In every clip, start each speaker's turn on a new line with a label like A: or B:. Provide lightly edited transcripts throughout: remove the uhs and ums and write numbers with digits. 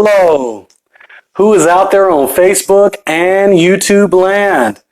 A: hello. Who is out there on Facebook and YouTube land?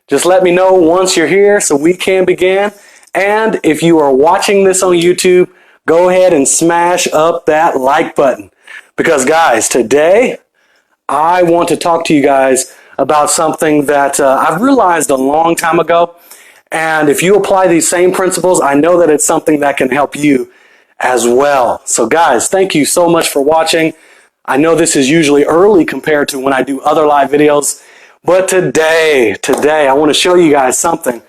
A: Just let me know once you're here so we can begin. And if you are watching this on YouTube, go ahead and smash up that like button. Because guys, today I want to talk to you guys about something that I've realized a long time ago. And if you apply these same principles, I know that it's something that can help you as well. So guys, thank you so much for watching. I know this is usually early compared to when I do other live videos, but today I want to show you guys something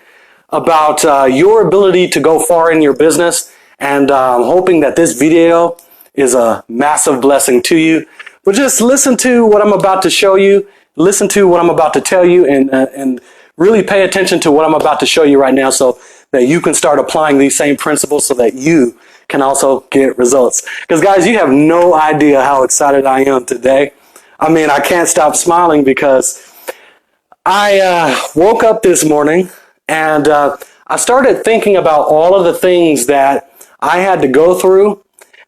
A: about your ability to go far in your business, and I'm hoping that this video is a massive blessing to you. But just listen to what I'm about to show you, listen to what I'm about to tell you, and really pay attention to what I'm about to show you right now so that you can start applying these same principles so that you can also get results. Because guys, you have no idea how excited I am today. I mean, I can't stop smiling because I woke up this morning and I started thinking about all of the things that I had to go through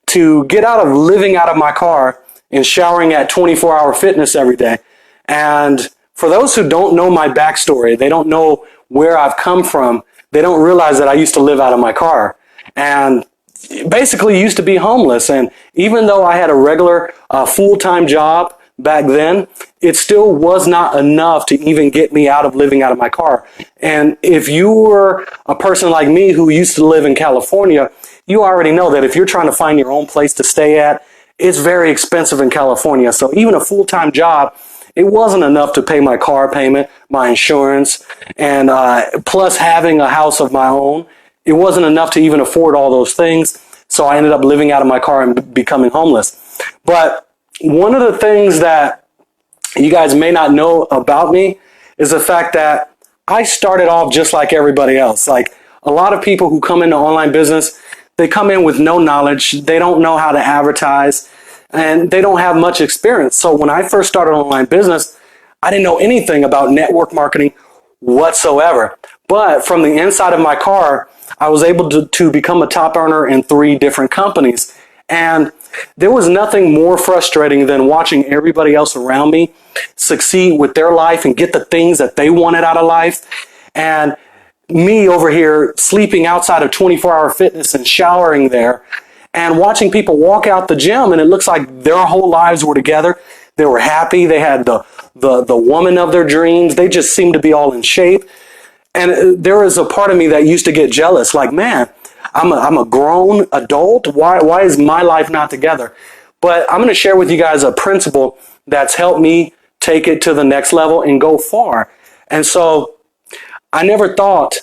A: to get out of living out of my car and showering at 24-hour fitness every day. And for those who don't know my backstory, they don't know where I've come from, they don't realize that I used to live out of my car. And basically used to be homeless, and even though I had a regular full-time job back then, it still was not enough to even get me out of living out of my car. And if you were a person like me who used to live in California, you already know that if you're trying to find your own place to stay at, it's very expensive in California. So even a full-time job, it wasn't enough to pay my car payment, my insurance, and plus having a house of my own. It wasn't enough to even afford all those things, so I ended up living out of my car and becoming homeless. But one of the things that you guys may not know about me is the fact that I started off just like everybody else. Like a lot of people who come into online business, they come in with no knowledge, they don't know how to advertise, and they don't have much experience. So when I first started online business, I didn't know anything about network marketing whatsoever. But from the inside of my car, I was able to become a top earner in 3 different companies. And there was nothing more frustrating than watching everybody else around me succeed with their life and get the things that they wanted out of life. And me over here sleeping outside of 24-hour fitness and showering there and watching people walk out the gym, and it looks like their whole lives were together. They were happy. They had the woman of their dreams. They just seemed to be all in shape. And there was a part of me that used to get jealous, like, man, I'm a grown adult. Why is my life not together? But I'm going to share with you guys a principle that's helped me take it to the next level and go far. And so I never thought,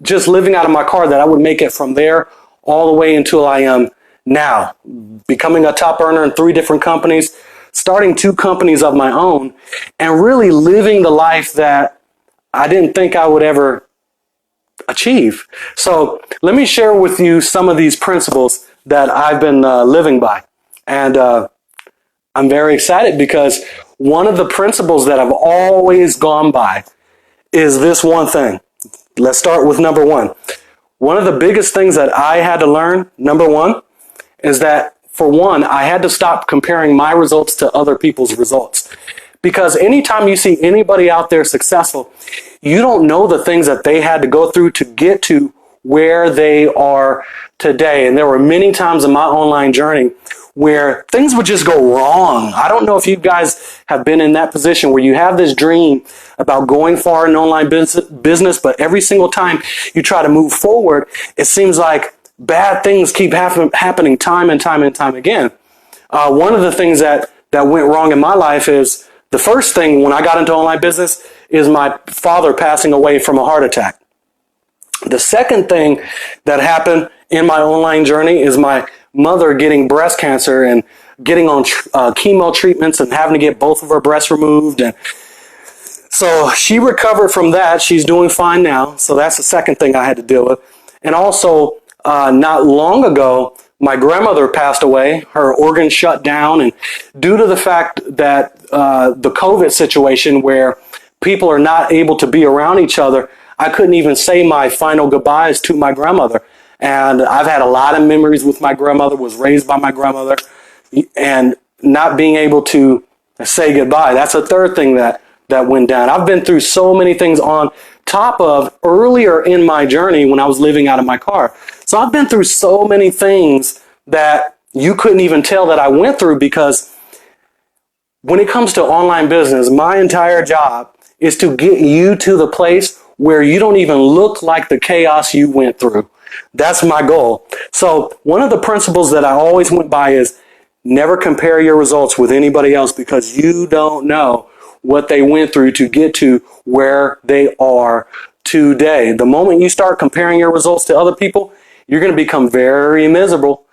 A: just living out of my car, that I would make it from there all the way until I am now, becoming a top earner in 3 different companies, starting 2 companies of my own, and really living the life that I didn't think I would ever achieve. So let me share with you some of these principles that I've been living by. And I'm very excited because one of the principles that I've always gone by is this one thing. Let's start with number 1. One of the biggest things that I had to learn, number 1, is that for one, I had to stop comparing my results to other people's results. Because anytime you see anybody out there successful, you don't know the things that they had to go through to get to where they are today. And there were many times in my online journey where things would just go wrong. I don't know if you guys have been in that position where you have this dream about going far in online business, but every single time you try to move forward, it seems like bad things keep happening time and time and time again. One of the things that went wrong in my life is, the first thing when I got into online business is my father passing away from a heart attack. The second thing that happened in my online journey is my mother getting breast cancer and getting on chemo treatments and having to get both of her breasts removed. And so she recovered from that. She's doing fine now. So that's the second thing I had to deal with. And also, not long ago, my grandmother passed away. Her organs shut down, and due to the fact that the COVID situation where people are not able to be around each other, I couldn't even say my final goodbyes to my grandmother. And I've had a lot of memories with my grandmother, was raised by my grandmother, and not being able to say goodbye. That's a third thing that went down. I've been through so many things on top of earlier in my journey when I was living out of my car. So I've been through so many things that you couldn't even tell that I went through, because when it comes to online business, my entire job is to get you to the place where you don't even look like the chaos you went through. That's my goal. So one of the principles that I always went by is never compare your results with anybody else, because you don't know what they went through to get to where they are today. The moment you start comparing your results to other people, you're going to become very miserable.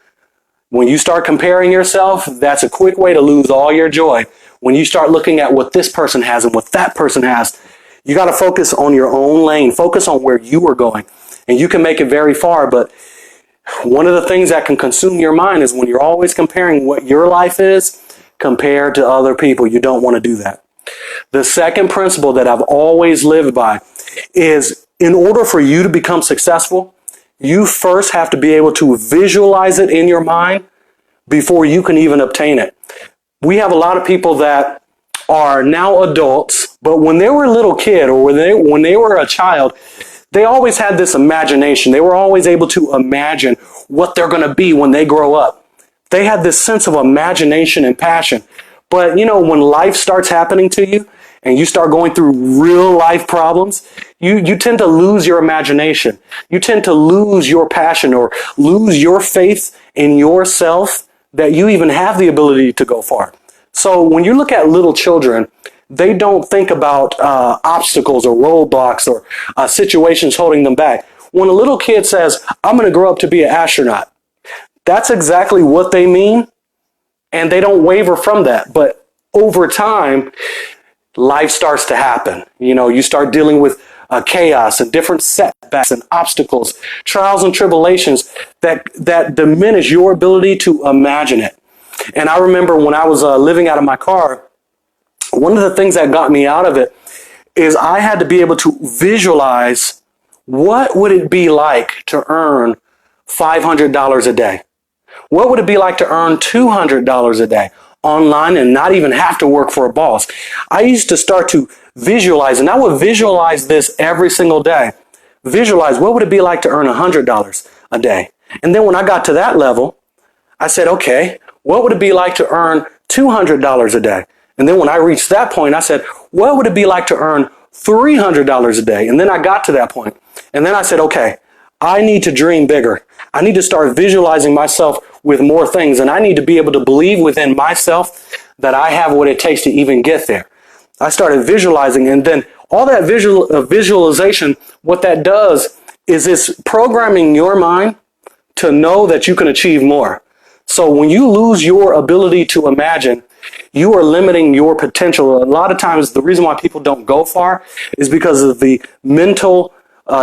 A: When you start comparing yourself, that's a quick way to lose all your joy. When you start looking at what this person has and what that person has, you got to focus on your own lane. Focus on where you are going. And you can make it very far, but one of the things that can consume your mind is when you're always comparing what your life is compared to other people. You don't want to do that. The second principle that I've always lived by is, in order for you to become successful, you first have to be able to visualize it in your mind before you can even obtain it. We have a lot of people that are now adults, but when they were a little kid or when they were a child, they always had this imagination. They were always able to imagine what they're going to be when they grow up. They had this sense of imagination and passion. But, when life starts happening to you and you start going through real life problems, you tend to lose your imagination. You tend to lose your passion or lose your faith in yourself that you even have the ability to go far. So when you look at little children, they don't think about obstacles or roadblocks or situations holding them back. When a little kid says, I'm going to grow up to be an astronaut, that's exactly what they mean. And they don't waver from that. But over time, life starts to happen. You start dealing with chaos and different setbacks and obstacles, trials and tribulations that diminish your ability to imagine it. And I remember when I was living out of my car, one of the things that got me out of it is I had to be able to visualize what would it be like to earn $500 a day. What would it be like to earn $200 a day online and not even have to work for a boss? I used to start to visualize, and I would visualize this every single day. Visualize what would it be like to earn $100 a day. And then when I got to that level, I said, okay, what would it be like to earn $200 a day? And then when I reached that point, I said, what would it be like to earn $300 a day? And then I got to that point. And then I said, okay, I need to dream bigger. I need to start visualizing myself with more things, and I need to be able to believe within myself that I have what it takes to even get there. I started visualizing, and then all that visualization, what that does is it's programming your mind to know that you can achieve more. So when you lose your ability to imagine, you are limiting your potential. A lot of times the reason why people don't go far is because of the mental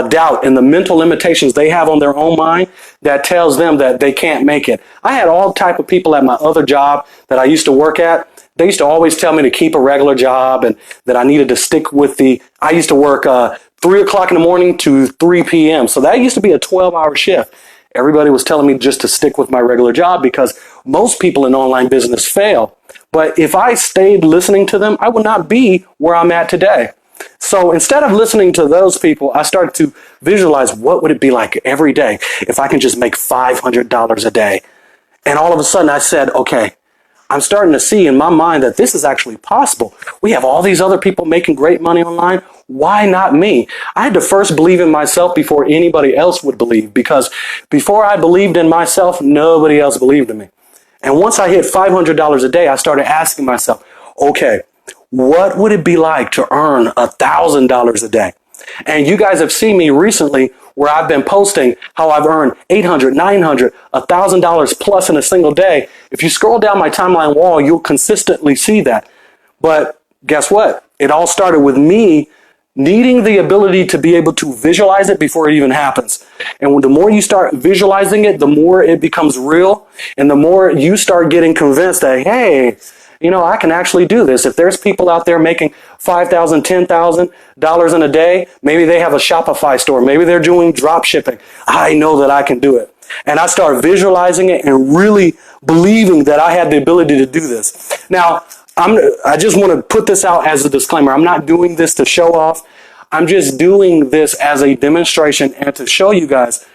A: doubt and the mental limitations they have on their own mind that tells them that they can't make it. I had all type of people at my other job that I used to work at. They used to always tell me to keep a regular job and that I needed to stick with I used to work 3 o'clock in the morning to 3 p.m. So that used to be a 12-hour shift. Everybody was telling me just to stick with my regular job because most people in online business fail. But if I stayed listening to them, I would not be where I'm at today. So instead of listening to those people, I started to visualize what would it be like every day if I can just make $500 a day. And all of a sudden I said, okay, I'm starting to see in my mind that this is actually possible. We have all these other people making great money online. Why not me? I had to first believe in myself before anybody else would believe, because before I believed in myself, nobody else believed in me. And once I hit $500 a day, I started asking myself, okay, what would it be like to earn $1,000 a day? And you guys have seen me recently where I've been posting how I've earned $800, $900, $1,000 plus in a single day. If you scroll down my timeline wall, you'll consistently see that. But guess what? It all started with me needing the ability to be able to visualize it before it even happens. And the more you start visualizing it, the more it becomes real. And the more you start getting convinced that, hey, I can actually do this. If there's people out there making $5,000, $10,000 in a day, maybe they have a Shopify store, maybe they're doing drop shipping. I know that I can do it. And I start visualizing it and really believing that I had the ability to do this. Now, I just want to put this out as a disclaimer. I'm not doing this to show off. I'm just doing this as a demonstration and to show you guys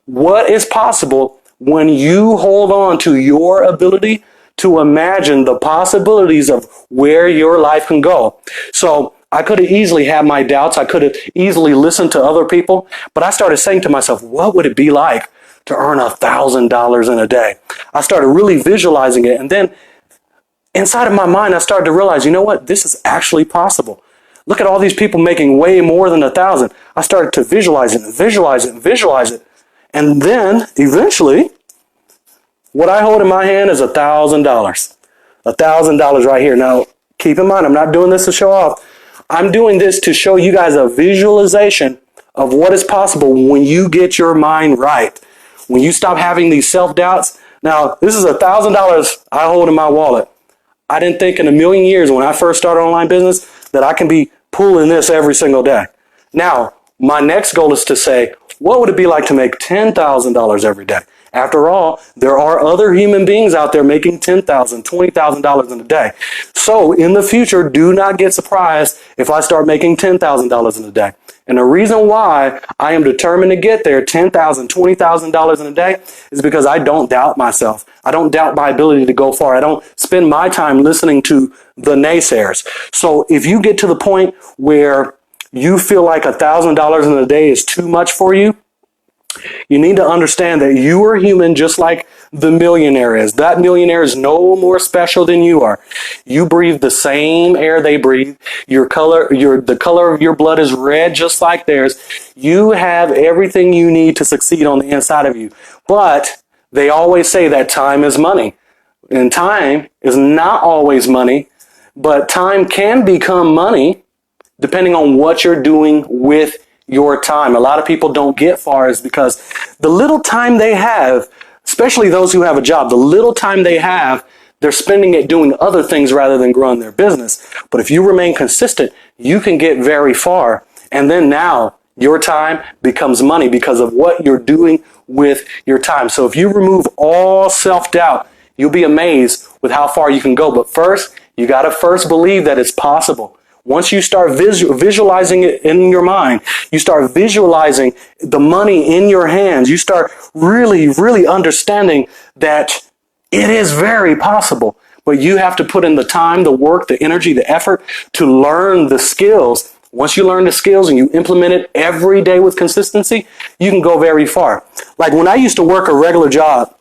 A: what is possible when you hold on to your ability to imagine the possibilities of where your life can go. So I could have easily had my doubts. I could have easily listened to other people, but I started saying to myself, what would it be like to earn $1,000 in a day? I started really visualizing it. And then inside of my mind, I started to realize, you know what? This is actually possible. Look at all these people making way more than 1,000. I started to visualize it and visualize it and visualize it. And then eventually, what I hold in my hand is $1,000. $1,000 right here. Now, keep in mind, I'm not doing this to show off. I'm doing this to show you guys a visualization of what is possible when you get your mind right. When you stop having these self-doubts. Now, this is $1,000 I hold in my wallet. I didn't think in a million years when I first started online business that I can be pulling this every single day. Now, my next goal is to say, what would it be like to make $10,000 every day? After all, there are other human beings out there making $10,000, $20,000 in a day. So in the future, do not get surprised if I start making $10,000 in a day. And the reason why I am determined to get there, $10,000, $20,000 in a day, is because I don't doubt myself. I don't doubt my ability to go far. I don't spend my time listening to the naysayers. So if you get to the point where you feel like $1,000 in a day is too much for you, you need to understand that you are human just like the millionaire is. That millionaire is no more special than you are. You breathe the same air they breathe. The color of your blood is red just like theirs. You have everything you need to succeed on the inside of you. But they always say that time is money. And time is not always money, but time can become money depending on what you're doing with your time. A lot of people don't get far is because the little time they have, especially those who have a job, the little time they have, they're spending it doing other things rather than growing their business. But if you remain consistent, you can get very far. And then now your time becomes money because of what you're doing with your time. So if you remove all self-doubt, you'll be amazed with how far you can go. But first, you got to first believe that it's possible. Once you start visualizing it in your mind, you start visualizing the money in your hands, you start really, really understanding that it is very possible. But you have to put in the time, the work, the energy, the effort to learn the skills. Once you learn the skills and you implement it every day with consistency, you can go very far. Like when I used to work a regular job,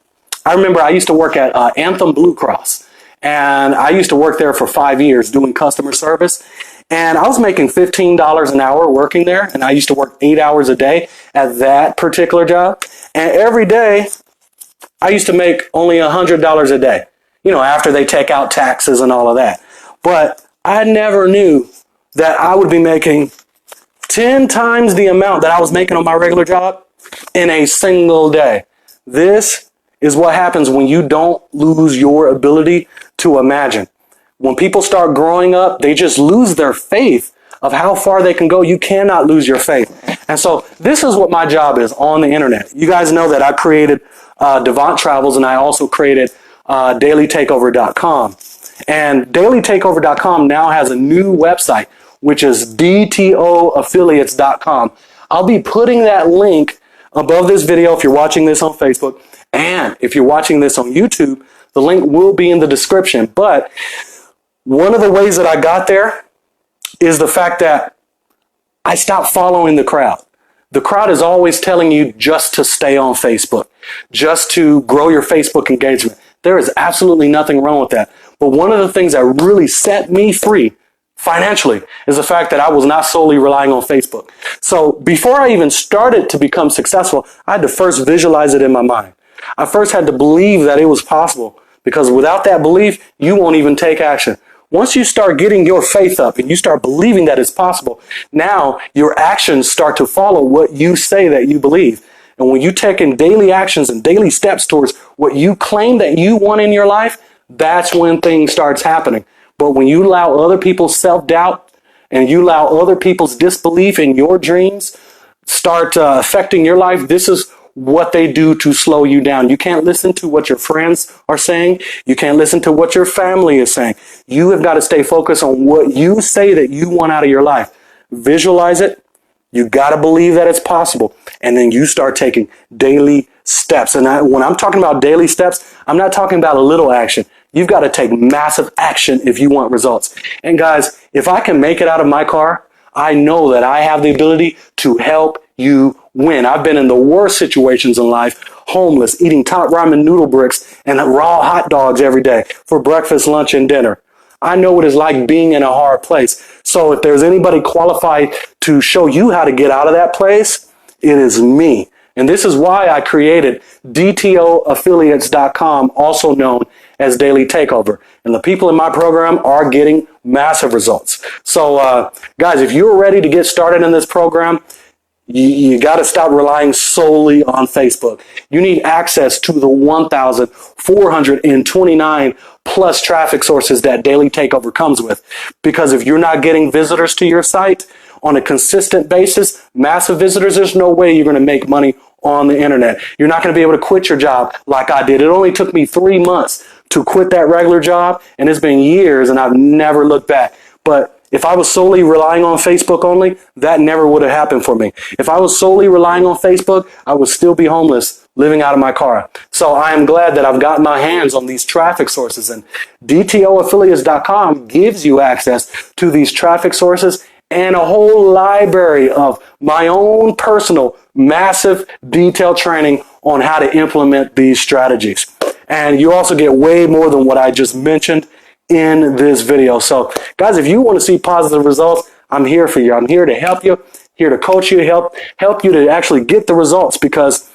A: I remember I used to work at Anthem Blue Cross. And I used to work there for 5 years doing customer service. And I was making $15 an hour working there. And I used to work 8 hours a day at that particular job. And every day, I used to make only $100 a day, after they take out taxes and all of that. But I never knew that I would be making 10 times the amount that I was making on my regular job in a single day. This is what happens when you don't lose your ability to imagine. When people start growing up, they just lose their faith of how far they can go. You cannot lose your faith. And so this is what my job is on the internet. You guys know that I created Devont Travels, and I also created dailytakeover.com. And dailytakeover.com now has a new website, which is dtoaffiliates.com. I'll be putting that link above this video if you're watching this on Facebook. And if you're watching this on YouTube, the link will be in the description. But one of the ways that I got there is the fact that I stopped following the crowd. The crowd is always telling you just to stay on Facebook, just to grow your Facebook engagement. There is absolutely nothing wrong with that. But one of the things that really set me free financially is the fact that I was not solely relying on Facebook. So before I even started to become successful, I had to first visualize it in my mind. I first had to believe that it was possible, because without that belief, you won't even take action. Once you start getting your faith up and you start believing that it's possible, now your actions start to follow what you say that you believe. And when you take in daily actions and daily steps towards what you claim that you want in your life, that's when things starts happening. But when you allow other people's self-doubt and you allow other people's disbelief in your dreams start affecting your life, this is what they do to slow you down. You can't listen to what your friends are saying. You can't listen to what your family is saying. You have got to stay focused on what you say that you want out of your life. Visualize it. You got to believe that it's possible. And then you start taking daily steps. And when I'm talking about daily steps, I'm not talking about a little action. You've got to take massive action if you want results. And guys, if I can make it out of my car, I know that I have the ability to help you win. I've been in the worst situations in life, homeless, eating top ramen noodle bricks and raw hot dogs every day for breakfast, lunch, and dinner. I know what it's like being in a hard place. So if there's anybody qualified to show you how to get out of that place, it is me. And this is why I created DTOaffiliates.com, also known as Daily Takeover. And the people in my program are getting massive results. So, guys, if you're ready to get started in this program, you got to stop relying solely on Facebook. You need access to the 1,429 plus traffic sources that Daily Takeover comes with. Because if you're not getting visitors to your site on a consistent basis, massive visitors, there's no way you're going to make money on the internet. You're not going to be able to quit your job like I did. It only took me 3 months to quit that regular job, and it's been years, and I've never looked back. But if I was solely relying on Facebook only, that never would have happened for me. If I was solely relying on Facebook, I would still be homeless, living out of my car. So I am glad that I've gotten my hands on these traffic sources, and DTOaffiliates.com gives you access to these traffic sources and a whole library of my own personal, massive, detailed training on how to implement these strategies. And you also get way more than what I just mentioned in this video. So guys, if you want to see positive results, I'm here for you. I'm here to help you, here to coach you, help you to actually get the results, because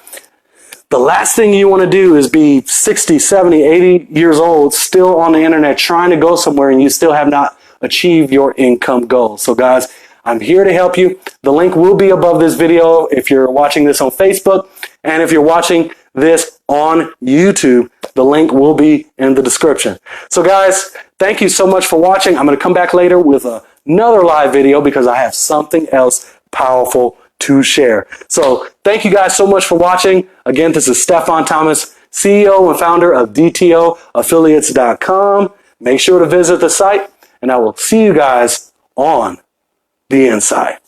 A: the last thing you want to do is be 60, 70, 80 years old, still on the internet, trying to go somewhere and you still have not achieved your income goals. So guys, I'm here to help you. The link will be above this video if you're watching this on Facebook, and if you're watching this on YouTube, the link will be in the description. So guys, thank you so much for watching. I'm going to come back later with another live video because I have something else powerful to share. So thank you guys so much for watching. Again, this is Stefan Thomas, CEO and founder of DTOaffiliates.com. Make sure to visit the site, and I will see you guys on the inside.